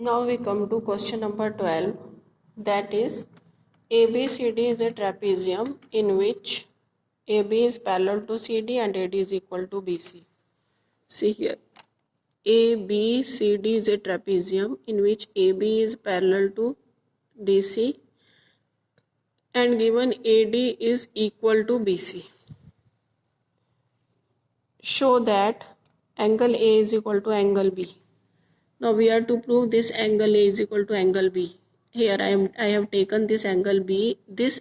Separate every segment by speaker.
Speaker 1: Now we come to question number 12, that is ABCD is a trapezium in which AB is parallel to CD and AD is equal to BC. See here, ABCD is a trapezium in which AB is parallel to DC and given AD is equal to BC. Show that angle A is equal to angle B. Now we are to prove this angle A is equal to angle B. Here I have taken this angle B as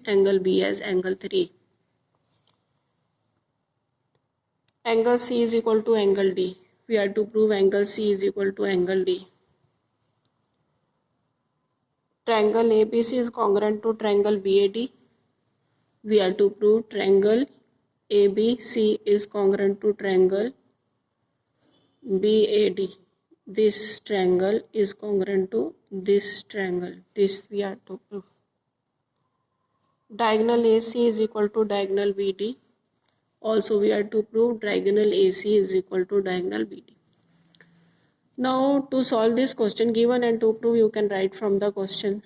Speaker 1: angle 3. Angle C is equal to angle D. We are to prove angle C is equal to angle D. Triangle ABC is congruent to triangle BAD. We are to prove triangle ABC is congruent to triangle BAD. This triangle is congruent to this triangle. This we are to prove. Diagonal AC is equal to diagonal BD. Also we are to prove diagonal AC is equal to diagonal BD. Now to solve this question given and to prove, you can write from the question.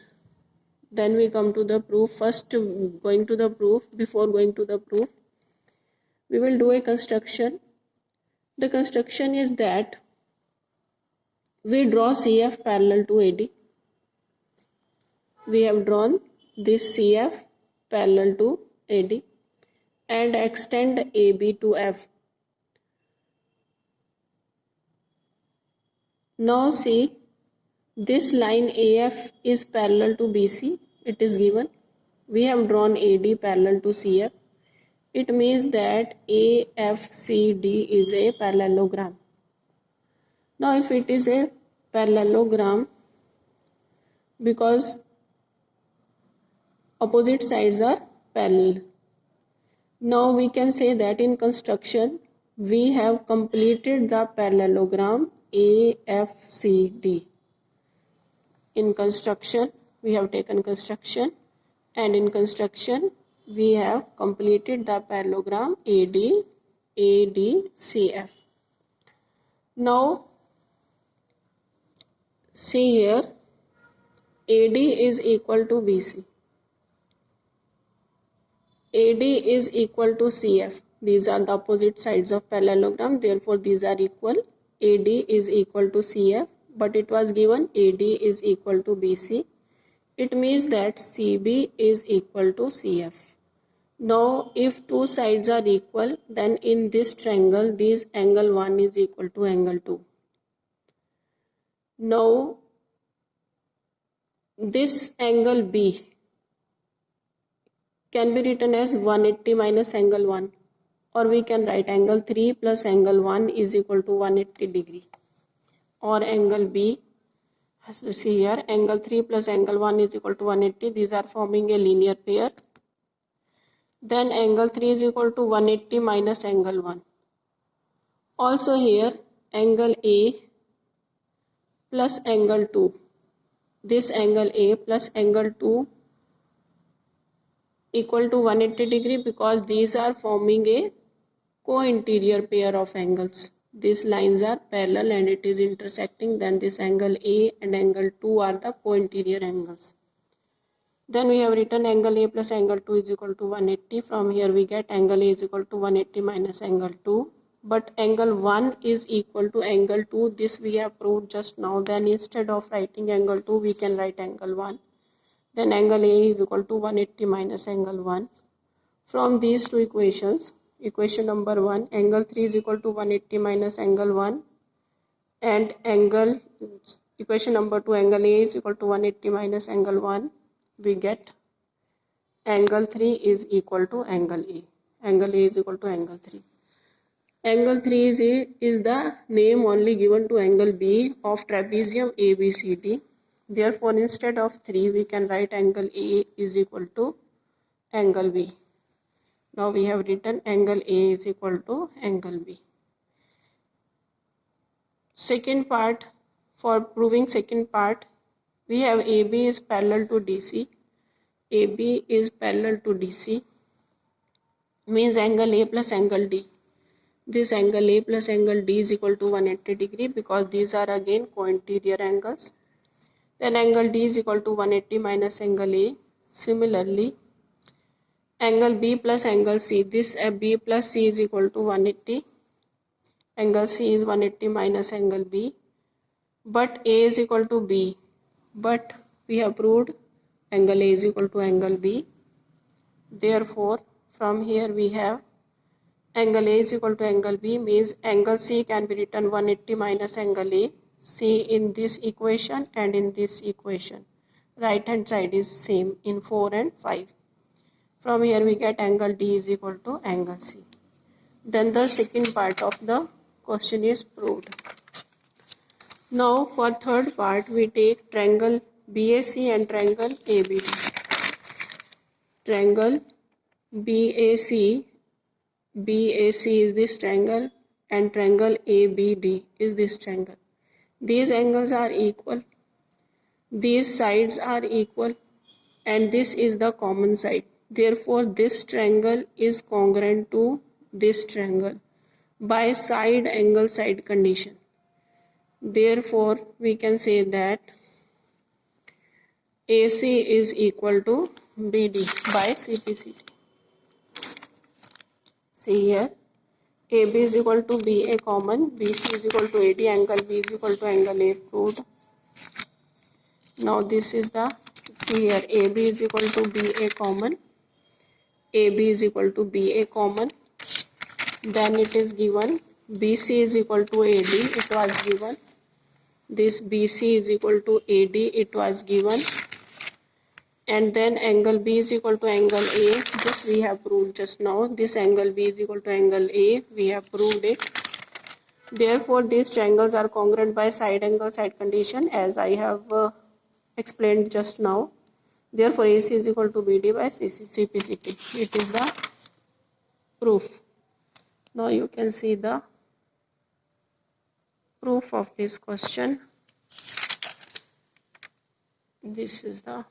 Speaker 1: Then we come to the proof. First going to the proof, before going to the proof, we will do a construction. The construction is that we draw CF parallel to AD. We have drawn this CF parallel to AD and extend AB to F. Now see, this line AF is parallel to BC. It is given. We have drawn AD parallel to CF. It means that AFCD is a parallelogram. Now if it is a parallelogram, because opposite sides are parallel, now we can say that in construction we have completed the parallelogram AFCD. In construction we have taken construction, and in construction we have completed the parallelogram ADCF. Now see here, AD is equal to BC. AD is equal to CF. These are the opposite sides of parallelogram, therefore these are equal. AD is equal to CF, but it was given AD is equal to BC. It means that CB is equal to CF. Now if two sides are equal, then in this triangle this angle 1 is equal to angle 2. Now this angle B can be written as 180 minus angle 1, or we can write angle 3 plus angle 1 is equal to 180 degree, or angle B, as you see here, angle 3 plus angle 1 is equal to 180. These are forming a linear pair. Then angle 3 is equal to 180 minus angle 1. Also here angle A plus angle 2. This angle A plus angle 2 equal to 180 degree, because these are forming a co-interior pair of angles. These lines are parallel and it is intersecting, then this angle A and angle 2 are the co-interior angles. Then we have written angle A plus angle 2 is equal to 180. From here we get angle A is equal to 180 minus angle 2. But angle 1 is equal to angle 2. This we have proved just now. Then instead of writing angle 2, we can write angle 1. Then angle A is equal to 180 minus angle 1. From these two equations, equation number 1, angle 3 is equal to 180 minus angle 1. And equation number 2, angle A is equal to 180 minus angle 1. We get angle 3 is equal to angle A. Angle A is equal to angle 3. Angle 3 is the name only given to angle B of trapezium ABCD. Therefore, instead of 3, we can write angle A is equal to angle B. Now we have written angle A is equal to angle B. Second part, for proving second part, we have AB is parallel to DC. AB is parallel to DC means angle A plus angle D. This angle A plus angle D is equal to 180 degree, because these are again co-interior angles. Then angle D is equal to 180 minus angle A. Similarly, angle B plus angle C, this B plus C is equal to 180. Angle C is 180 minus angle B. But A is equal to B. But we have proved angle A is equal to angle B. Therefore, from here we have angle A is equal to angle B, means angle C can be written 180 minus angle A. C in this equation and in this equation. Right hand side is same in 4 and 5. From here we get angle D is equal to angle C. Then the second part of the question is proved. Now for third part we take triangle BAC and triangle ABD. Triangle BAC is this triangle and triangle ABD is this triangle. These angles are equal, these sides are equal, and this is the common side. Therefore, this triangle is congruent to this triangle by side angle side condition. Therefore, we can say that AC is equal to BD by CPCT. See here, AB is equal to BA common, BC is equal to AD, angle B is equal to angle A proved. Now this is the, see here, AB is equal to BA common, AB is equal to BA common, then it is given BC is equal to AD, it was given, this BC is equal to AD, it was given, and then angle B is equal to angle A, this we have proved just now, this angle B is equal to angle A, we have proved it. Therefore, these triangles are congruent by side angle side condition as I have explained just now. Therefore, AC is equal to BD by CPCT. It is the proof. Now you can see the proof of this question. This is the